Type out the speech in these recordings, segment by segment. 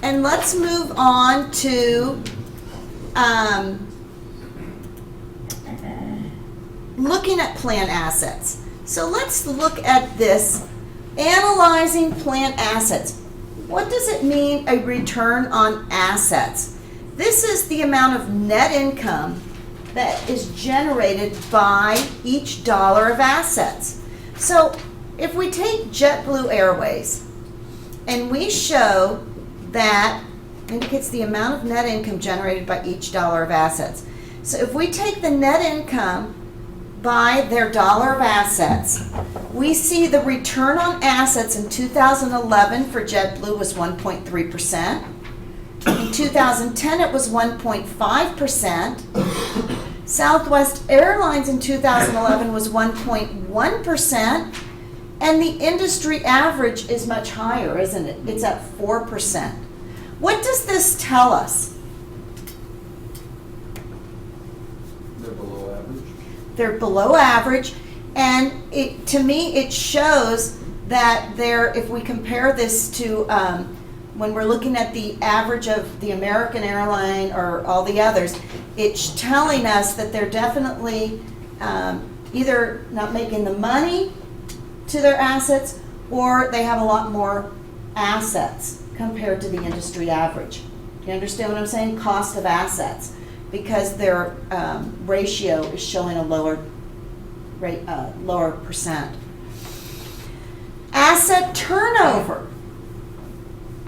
And let's move on to looking at plant assets. So let's look at this, analyzing plant assets. What does it mean, a return on assets? This is the amount of net income that is generated by each dollar of assets. So if we take JetBlue Airways and we show that indicates the amount of net income generated by each dollar of assets. So if we take the net income by their dollar of assets, we see the return on assets in 2011 for JetBlue was 1.3%. In 2010 it was 1.5%. Southwest Airlines in 2011 was 1.1%. And the industry average is much higher, isn't it? It's at 4%. What does this tell us? They're below average. They're below average, and to me it shows that if we compare this to when we're looking at the average of the American Airline or all the others, it's telling us that they're definitely either not making the money to their assets, or they have a lot more assets compared to the industry average. You understand what I'm saying? Cost of assets, because their ratio is showing a lower percent. Asset turnover.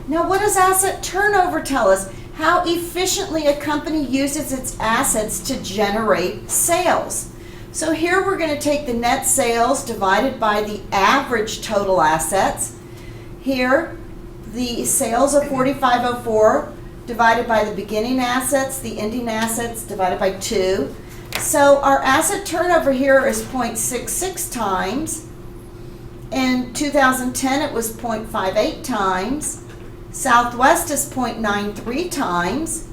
Now, what does asset turnover tell us? How efficiently a company uses its assets to generate sales. So here we're going to take the net sales divided by the average total assets. Here, the sales of 4504 divided by the beginning assets, the ending assets divided by 2. So our asset turnover here is 0.66 times. In 2010 it was 0.58 times. Southwest is 0.93 times.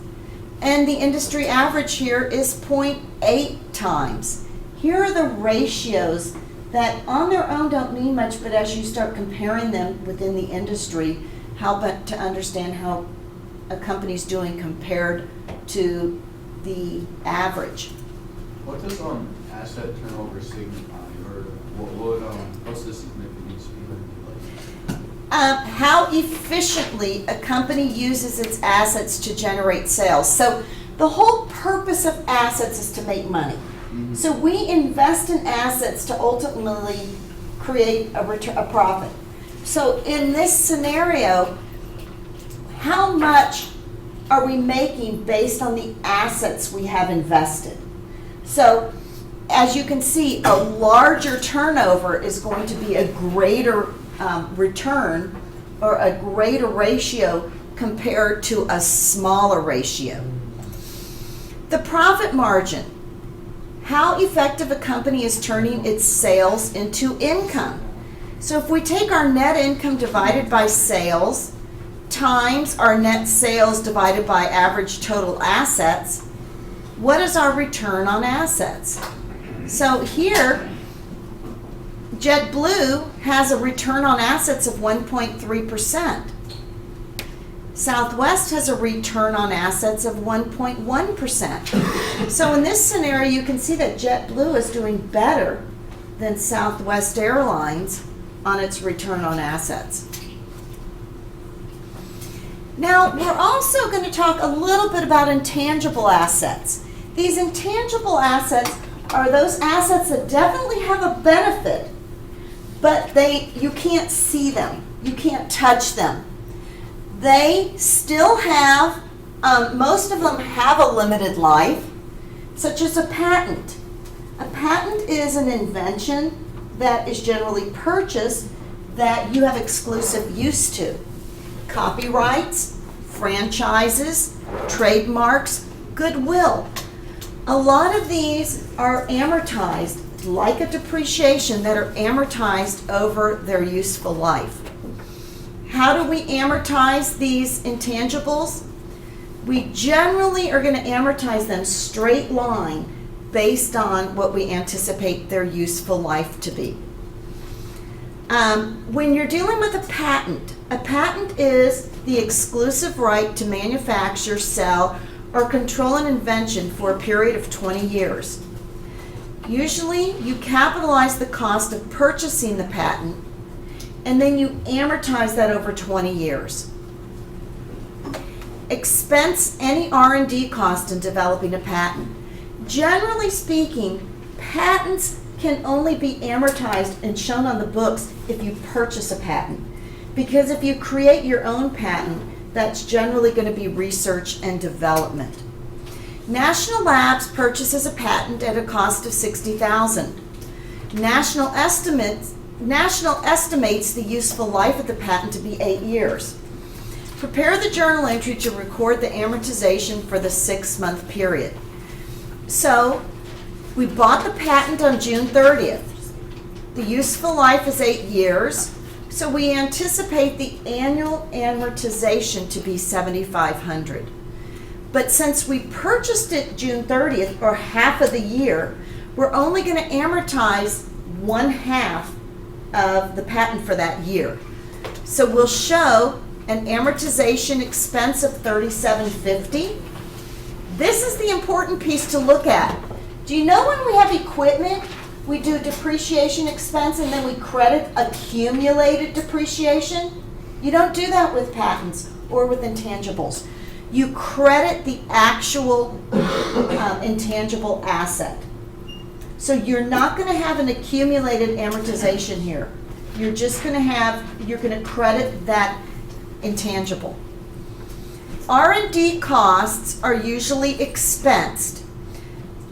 And the industry average here is 0.8 times. Here are the ratios that on their own don't mean much, but as you start comparing them within the industry, help to understand how a company's doing compared to the average. What does asset turnover signify, or what's the significance behind it? How efficiently a company uses its assets to generate sales. So the whole purpose of assets is to make money. Mm-hmm. So we invest in assets to ultimately create a profit. So in this scenario, how much are we making based on the assets we have invested? So as you can see, a larger turnover is going to be a greater return, or a greater ratio compared to a smaller ratio. The profit margin. How effective a company is turning its sales into income. So if we take our net income divided by sales times our net sales divided by average total assets, what is our return on assets? So here, JetBlue has a return on assets of 1.3%. Southwest has a return on assets of 1.1%. So in this scenario, you can see that JetBlue is doing better than Southwest Airlines on its return on assets. Now, we're also going to talk a little bit about intangible assets. These intangible assets are those assets that definitely have a benefit, but you can't see them. You can't touch them. They still have, most of them have a limited life, such as a patent. A patent is an invention that is generally purchased that you have exclusive use to. Copyrights, franchises, trademarks, Goodwill. A lot of these are amortized, like a depreciation, that are amortized over their useful life. How do we amortize these intangibles? We generally are going to amortize them straight line based on what we anticipate their useful life to be. When you're dealing with a patent is the exclusive right to manufacture, sell, or control an invention for a period of 20 years. Usually, you capitalize the cost of purchasing the patent, and then you amortize that over 20 years. Expense any R&D cost in developing a patent. Generally speaking, patents can only be amortized and shown on the books if you purchase a patent. Because if you create your own patent, that's generally going to be research and development. National Labs purchases a patent at a cost of $60,000. National estimates the useful life of the patent to be 8 years. Prepare the journal entry to record the amortization for the 6-month period. So, we bought the patent on June 30th. The useful life is 8 years, so we anticipate the annual amortization to be $7,500. But since we purchased it June 30th, or half of the year, we're only going to amortize 1/2 of the patent for that year. So we'll show an amortization expense of $3,750. This is the important piece to look at. Do you know when we have equipment, we do depreciation expense and then we credit accumulated depreciation? You don't do that with patents or with intangibles. You credit the actual intangible asset. So you're not going to have an accumulated amortization here. You're just going to credit that intangible. R&D costs are usually expensed.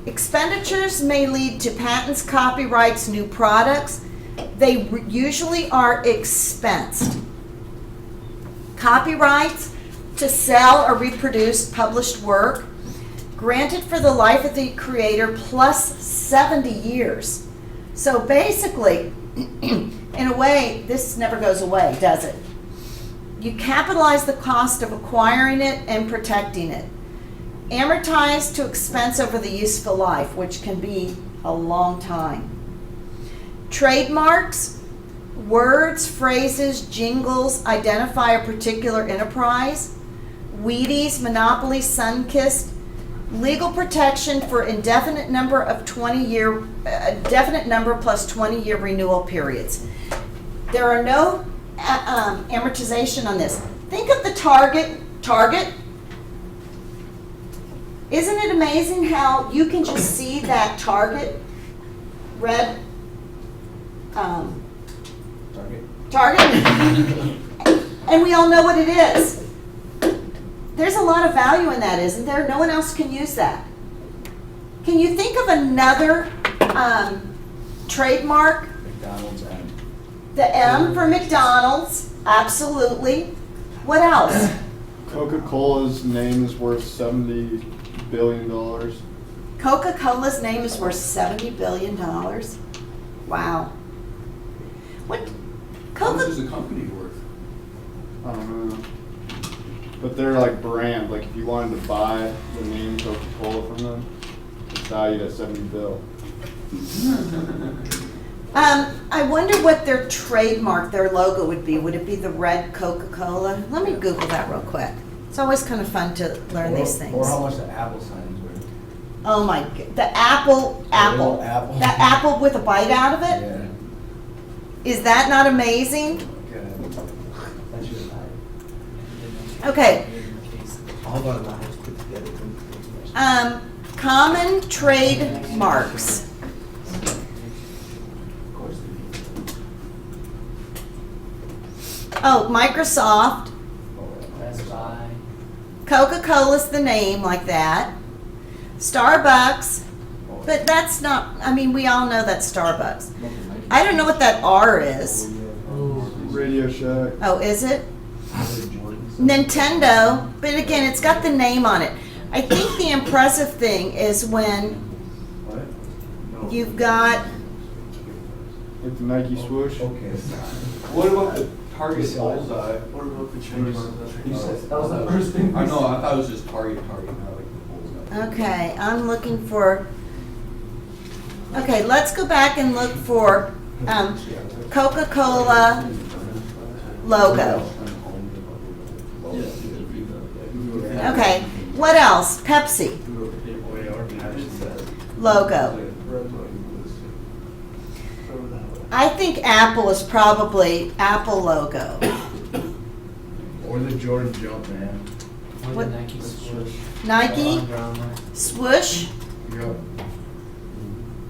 Expenditures may lead to patents, copyrights, new products. They usually are expensed. Copyrights, to sell or reproduce published work, granted for the life of the creator plus 70 years. So basically, in a way, this never goes away, does it? You capitalize the cost of acquiring it and protecting it. Amortize to expense over the useful life, which can be a long time. Trademarks, words, phrases, jingles identify a particular enterprise. Wheaties, Monopoly, Sunkist, legal protection for indefinite number plus 20-year renewal periods. There are no amortization on this. Think of the Target. Isn't it amazing how you can just see that Target red Target and we all know what it is. There's a lot of value in that, isn't there? No one else can use that. Can you think of another trademark? McDonald's M. The M for McDonald's, absolutely. What else? Coca-Cola's name is worth $70 billion. Coca-Cola's name is worth $70 billion. Wow. What? How much is the company worth? I don't know. But they're like brand. Like if you wanted to buy the name Coca-Cola from them, it's valued at $70 billion. I wonder what their trademark, their logo would be. Would it be the red Coca-Cola? Let me Google that real quick. It's always kind of fun to learn these things. Or how much the Apple sign is worth. Oh my, the apple. Apple. That apple with a bite out of it? Yeah. Is that not amazing? Okay. That should have Okay. All of our lives put together. Common trademarks. Of course. Oh, Microsoft. Best Buy. Coca-Cola's the name like that. Starbucks. But that's not, I mean, we all know that's Starbucks. I don't know what that R is. Radio Shack. Oh, is it? Nintendo, but again, it's got the name on it. I think the impressive thing is when you've got, Like the Nike swoosh. Okay. What about the Target bullseye? What about the Chinese? You said that was the first thing. I know, I thought it was just Target, not like the bullseye. okay, I'm looking for, okay, let's go back and look for Coca-Cola logo. Okay, what else? Pepsi logo. I think Apple is probably Apple logo. Or the Jordan jump, man. Or What- the Nike swoosh. Nike, Under Armour. swoosh. Yep.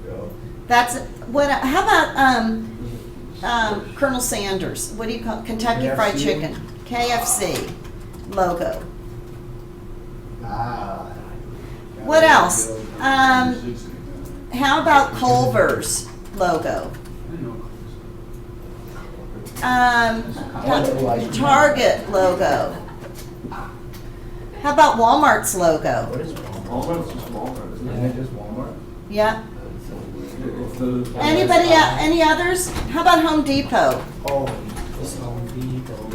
Yep. That's what. How about Colonel Sanders? What do you call Kentucky Fried KFC? Chicken? KFC logo. Ah. What else? How about Culver's logo? Target logo. How about Walmart's logo? What is Walmart? Walmart's just Walmart, isn't Isn't it? it just Walmart? Yeah. It's the- Anybody? Any others? How about Home Depot? Oh. This Home Depot.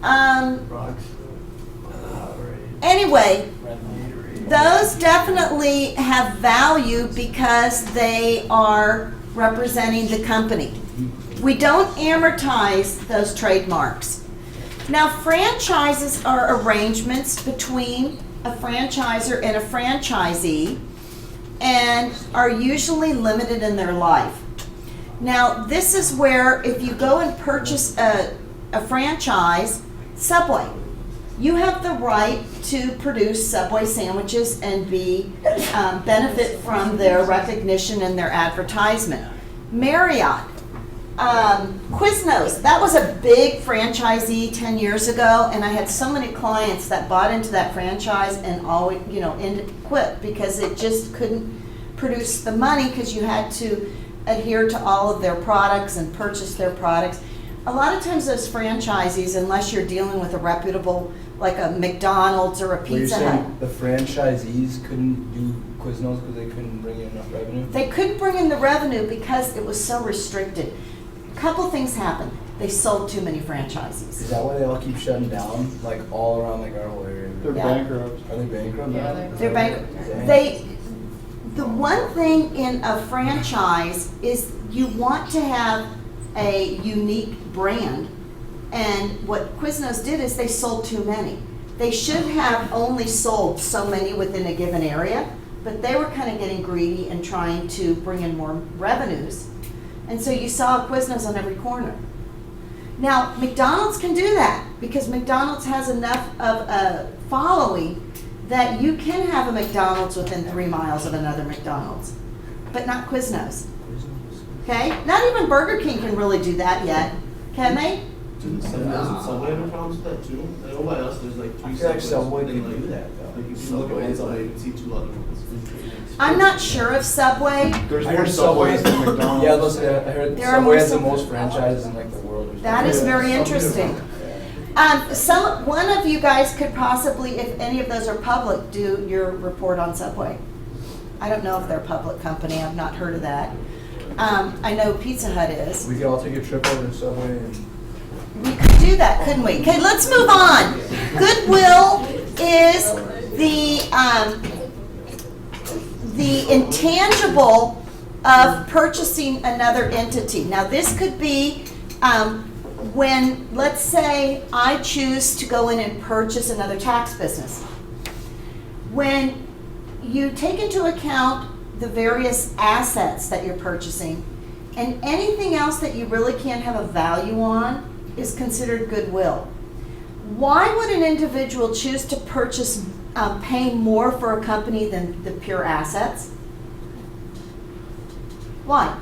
Rocks. Anyway, Red those definitely have value because they are representing the company. We don't amortize those trademarks. Now, franchises are arrangements between a franchisor and a franchisee and are usually limited in their life. Now, this is where if you go and purchase a franchise, Subway, you have the right to produce Subway sandwiches and benefit from their recognition and their advertisement. Marriott, Quiznos, that was a big franchisee 10 years ago, and I had so many clients that bought into that franchise and always, quit because it just couldn't produce the money because you had to adhere to all of their products and purchase their products. A lot of times those franchisees, unless you're dealing with a reputable, like a McDonald's or a Were you Pizza Hut, saying the franchisees couldn't do Quiznos because they couldn't bring in enough revenue? they couldn't bring in the revenue because it was so restricted. A couple things happened. They sold too many franchises. Is that why they all keep shutting down, like all around like our whole area? They're Yeah. bankrupt. Are they bankrupt? Yeah, now? They're Dang. the one thing in a franchise is you want to have a unique brand. And what Quiznos did is they sold too many. They should have only sold so many within a given area, but they were kind of getting greedy and trying to bring in more revenues. And so you saw Quiznos on every corner. Now, McDonald's can do that because McDonald's has enough of a following that you can have a McDonald's within 3 miles of another McDonald's, but not Quiznos. Okay? Not even Burger King can really do that yet, can they? Doesn't Subway have a problem with that too? I know by us, there's like I 3 feel like Subways, Subway and can like- do that though. Like if you look at one Subway, you can see 2 other ones. I'm not sure of Subway. There's I more heard Subways than Yeah, McDonald's. I heard There are Subway more has the Sub- most franchises in like the world. Or That is something. very interesting. One of you guys could possibly, if any of those are public, do your report on Subway. I don't know if they're a public company. I've not heard of that. I know Pizza Hut is. We could all take a trip over to Subway and We could do that, couldn't we? Okay, let's move on. Goodwill is the intangible of purchasing another entity. Now, this could be when, let's say, I choose to go in and purchase another tax business. When you take into account the various assets that you're purchasing, and anything else that you really can't have a value on is considered goodwill. Why would an individual choose to purchase, pay more for a company than the pure assets? Why?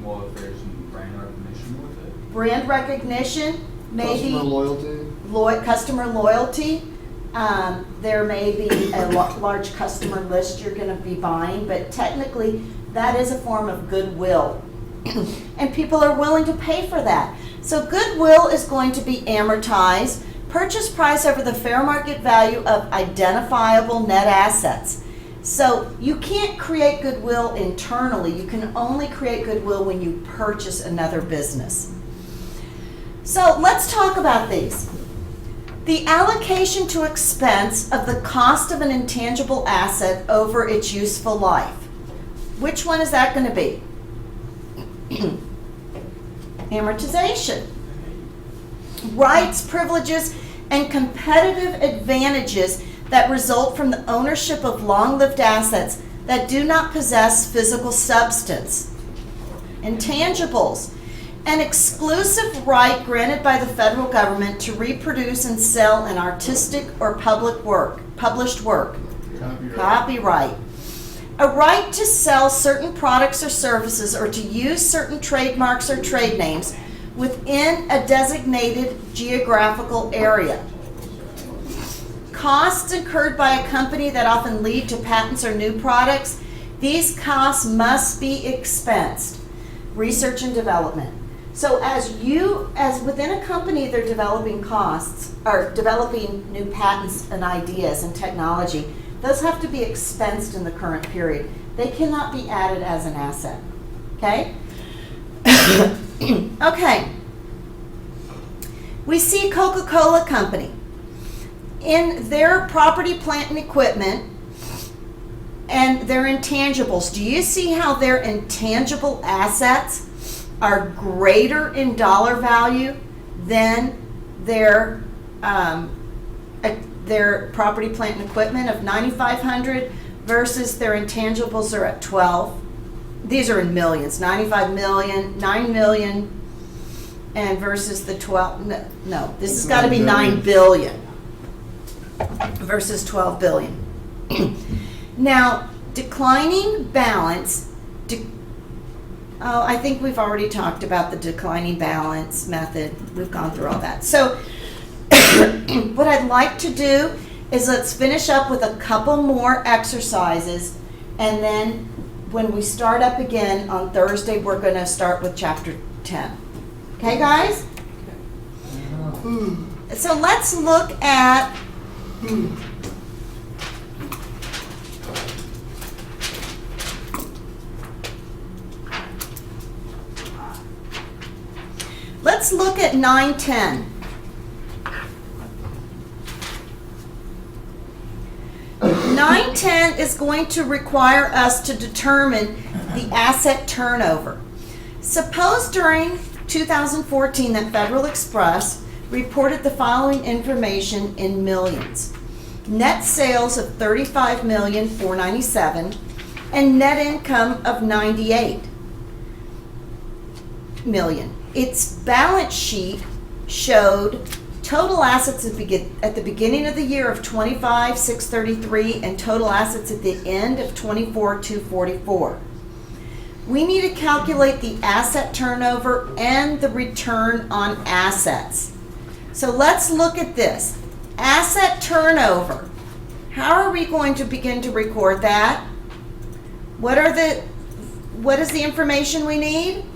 Well, if there's some brand recognition with it. Brand recognition, maybe Customer loyalty. customer loyalty. There may be a large customer list you're going to be buying, but technically that is a form of goodwill. And people are willing to pay for that. So goodwill is going to be amortized, purchase price over the fair market value of identifiable net assets. So you can't create goodwill internally. You can only create goodwill when you purchase another business. So let's talk about these. The allocation to expense of the cost of an intangible asset over its useful life. Which one is that gonna be? Amortization. Rights, privileges, and competitive advantages that result from the ownership of long-lived assets that do not possess physical substance. Intangibles. An exclusive right granted by the federal government to reproduce and sell an artistic or published work. Copyright. A right to sell certain products or services or to use certain trademarks or trade names within a designated geographical area. Costs incurred by a company that often lead to patents or new products. These costs must be expensed. Research and development. So as within a company, they're developing costs, or developing new patents and ideas and technology, those have to be expensed in the current period. They cannot be added as an asset, okay? Okay. We see Coca-Cola Company. In their property, plant, and equipment, and their intangibles, do you see how their intangible assets are greater in dollar value than their property, plant, and equipment of $9,500 versus their intangibles are at 12? These are in millions, 95 million, 9 million, and versus the 12, no, this has got to be 9 billion versus 12 billion. Now, declining balance, I think we've already talked about the declining balance method. We've gone through all that. So what I'd like to do is let's finish up with a couple more exercises, and then when we start up again on Thursday, we're going to start with chapter 10. Okay, guys? So let's look at let's look at 910. 910 is going to require us to determine the asset turnover. Suppose during 2014 that Federal Express reported the following information in millions. Net sales of $35,497,000 and net income of $98 million. Its balance sheet showed total assets at the beginning of the year of $25,633 and total assets at the end of $24,244. We need to calculate the asset turnover and the return on assets. So let's look at this. Asset turnover. How are we going to begin to record that? What is the information we need?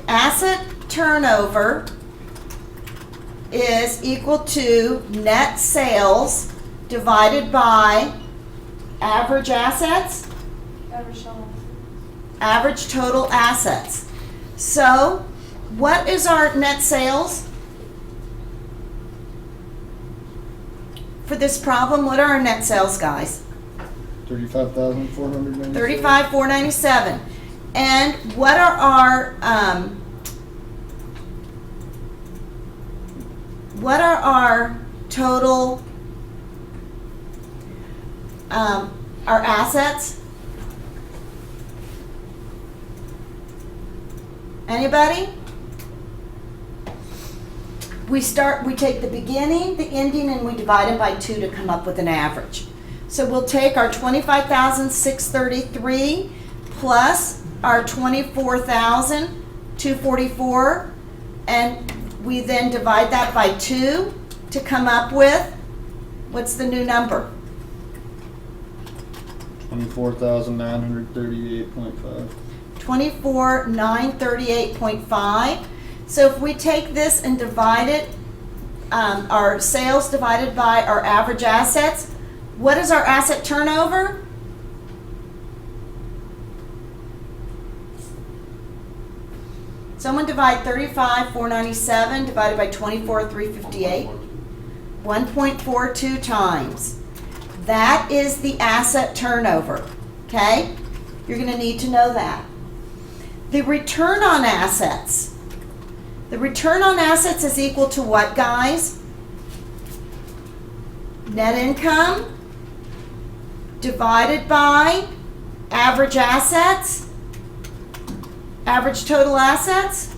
Asset turnover is equal to net sales divided by average assets? Average total assets. So, what is our net sales? For this problem, what are our net sales, guys? $35,497. $35,497. And what are our total our assets? Anybody? We take the beginning, the ending, and we divide them by 2 to come up with an average. So we'll take our $25,633 plus our $24,244, and we then divide that by 2 to come up with, what's the new number? $24,938.5. 24,938.5. So if we take this and divide it, our sales divided by our average assets, what is our asset turnover? Someone divide 35,497 divided by 24,358. 1.42 times. That is the asset turnover. Okay? You're going to need to know that. The return on assets. The return on assets is equal to what, guys? Net income divided by average assets, average total assets,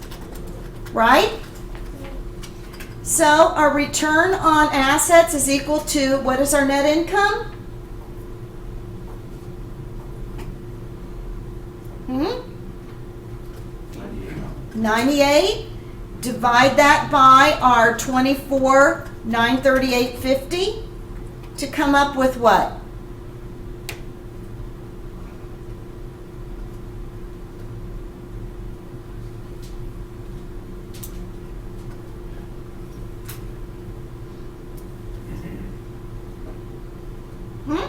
right? So our return on assets is equal to, what is our net income? 98. Divide that by our 24,938.50 to come up with what? Hmm?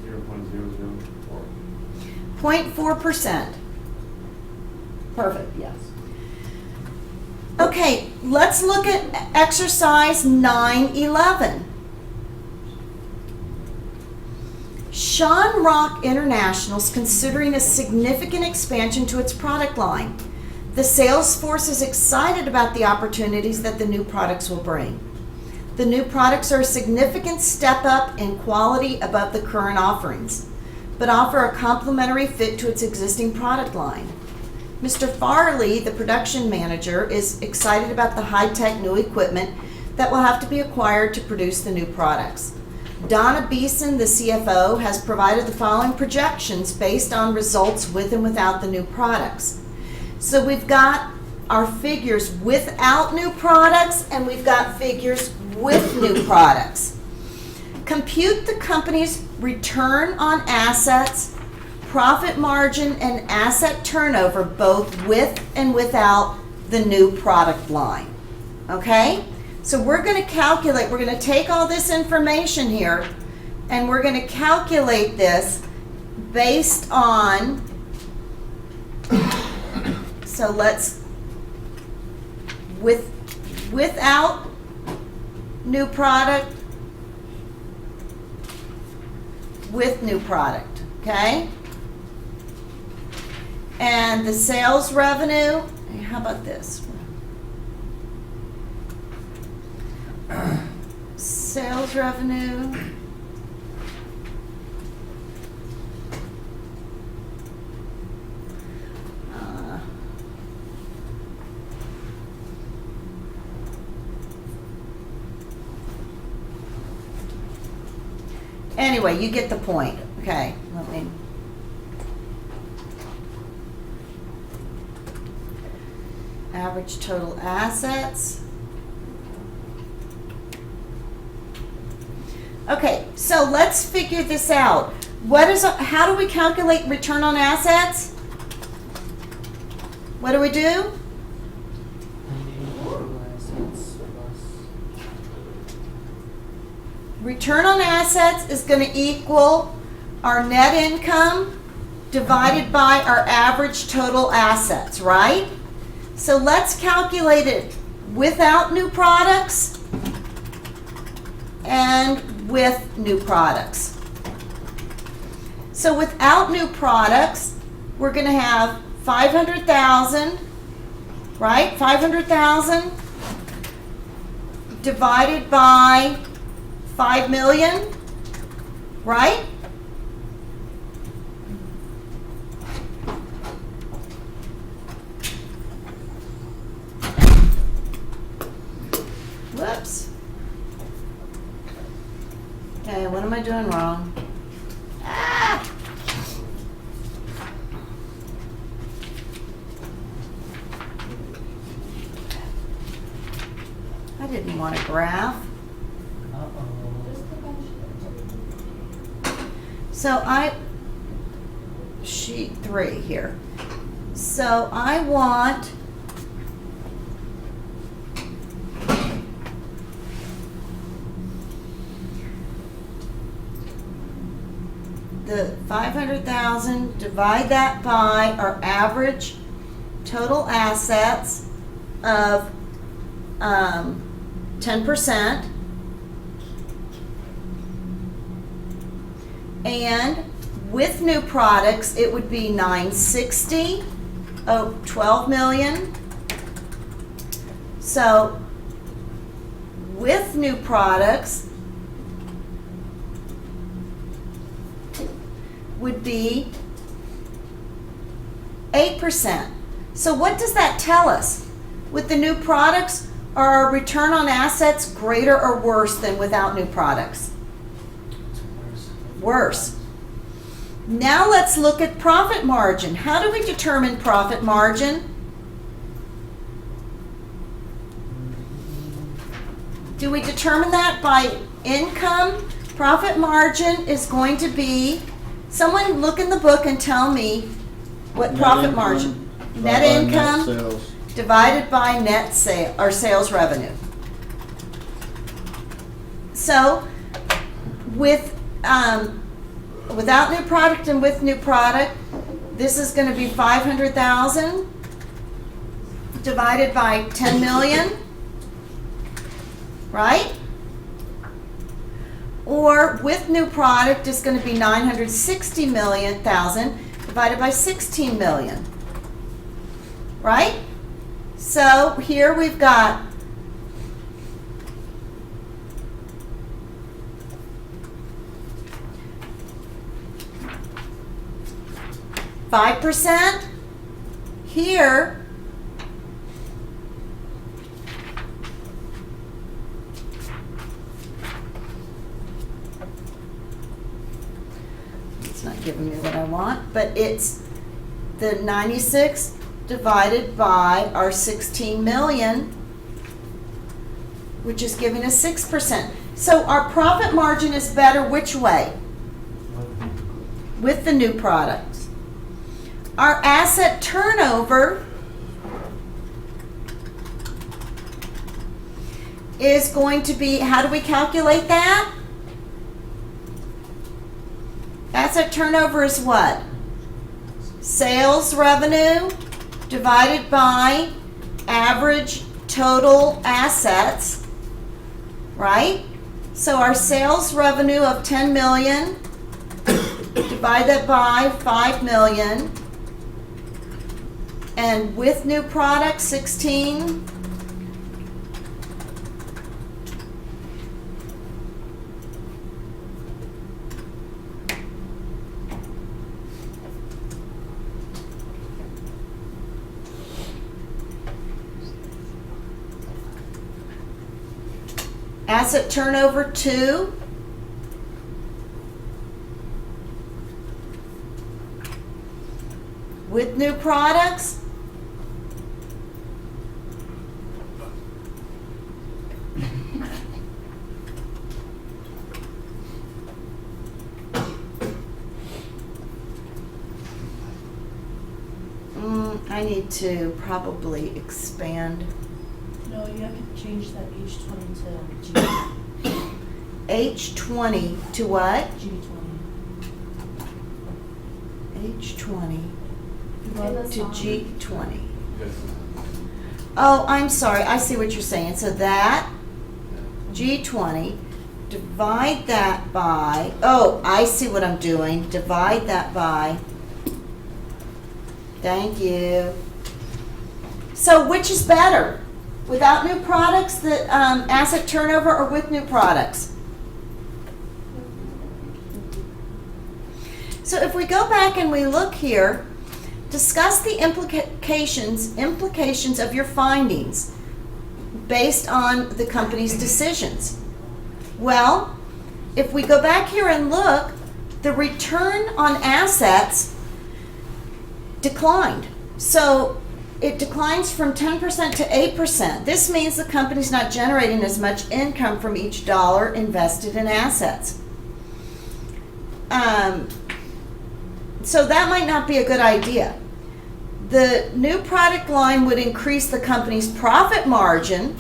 0.004. 0.4%. Perfect, yes. Okay, let's look at exercise 911. Sean Rock International is considering a significant expansion to its product line. The sales force is excited about the opportunities that the new products will bring. The new products are a significant step up in quality above the current offerings, but offer a complementary fit to its existing product line. Mr. Farley, the production manager, is excited about the high-tech new equipment that will have to be acquired to produce the new products. Donna Beeson, the CFO, has provided the following projections based on results with and without the new products. So we've got our figures without new products, and we've got figures with new products. Compute the company's return on assets, profit margin, and asset turnover both with and without the new product line. Okay? So we're going to calculate, we're going to take all this information here and we're going to calculate this based on, so let's, without new product, with new product, okay? And the sales revenue, how about this? Sales revenue. Anyway, you get the point. Okay, let me. Average total assets. Okay, so let's figure this out. How do we calculate return on assets? What do we do? Return on assets is going to equal our net income divided by our average total assets, right? So let's calculate it without new products and with new products. So without new products, we're going to have 500,000, right? 500,000 divided by 5 million, right? Whoops. Okay, what am I doing wrong? Ah! I didn't want a graph. So sheet 3 here. So I want the 500,000, divide that by our average total assets of 10%. And With new products, it would be 960, 12 million. So with new products would be 8%. So what does that tell us? With the new products, are our return on assets greater or worse than without new products? Worse. Now let's look at profit margin. How do we determine profit margin? Do we determine that by income? Profit margin is going to be, someone look in the book and tell me what Net profit income margin. divided Net by income sales. divided by net sale or sales revenue. So with without new product and with new product, this is going to be 500,000 divided by 10 million, right? Or with new product is going to be 960,000 divided by 16 million, right? So here we've got 5%. Here it's not giving me what I want, but it's the 96 divided by our 16 million, which is giving us 6%. So our profit margin is better which way? With the new products. Our asset turnover is going to be, how do we calculate that? Asset turnover is what? Sales revenue divided by average total assets, right? So our sales revenue of 10 million, divide that by 5 million, and with new products 16, asset turnover 2, with new products I need to probably expand No, you have to change that H20 to H20 to what? G20. H20 to G20. Yes. Oh, I'm sorry. I see what you're saying. So that G20, divide that by, oh, I see what I'm doing. Divide that by, thank you. So which is better? Without new products, the asset turnover, or with new products? So if we go back and we look here, discuss the implications of your findings based on the company's decisions. Well, if we go back here and look, the return on assets declined. So it declines from 10% to 8%. This means the company's not generating as much income from each dollar invested in assets. So that might not be a good idea. The new product line would increase the company's profit margin,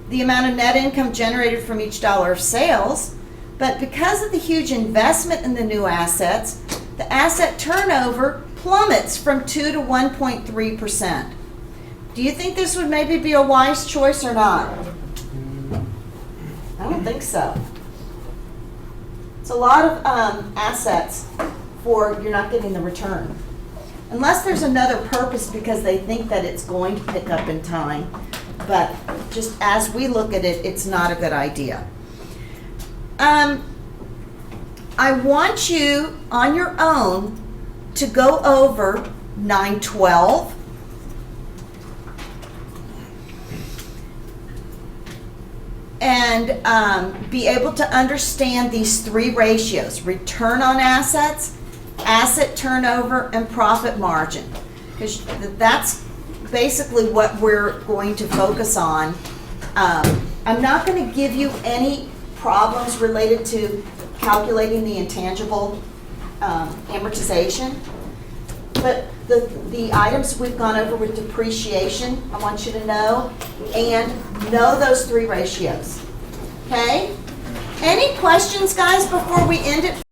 the amount of net income generated from each dollar of sales, but because of the huge investment in the new assets, the asset turnover plummets from 2 to 1.3%. Do you think this would maybe be a wise choice or not? I don't think so. It's a lot of assets therefore you're not getting the return. Unless there's another purpose because they think that it's going to pick up in time. But just as we look at it, it's not a good idea. I want you on your own to go over 912. And be able to understand these three ratios: return on assets, asset turnover, and profit margin. Because that's basically what we're going to focus on. I'm not going to give you any problems related to calculating the intangible amortization, but the items we've gone over with depreciation, I want you to know, and know those three ratios. Okay? Any questions, guys, before we end it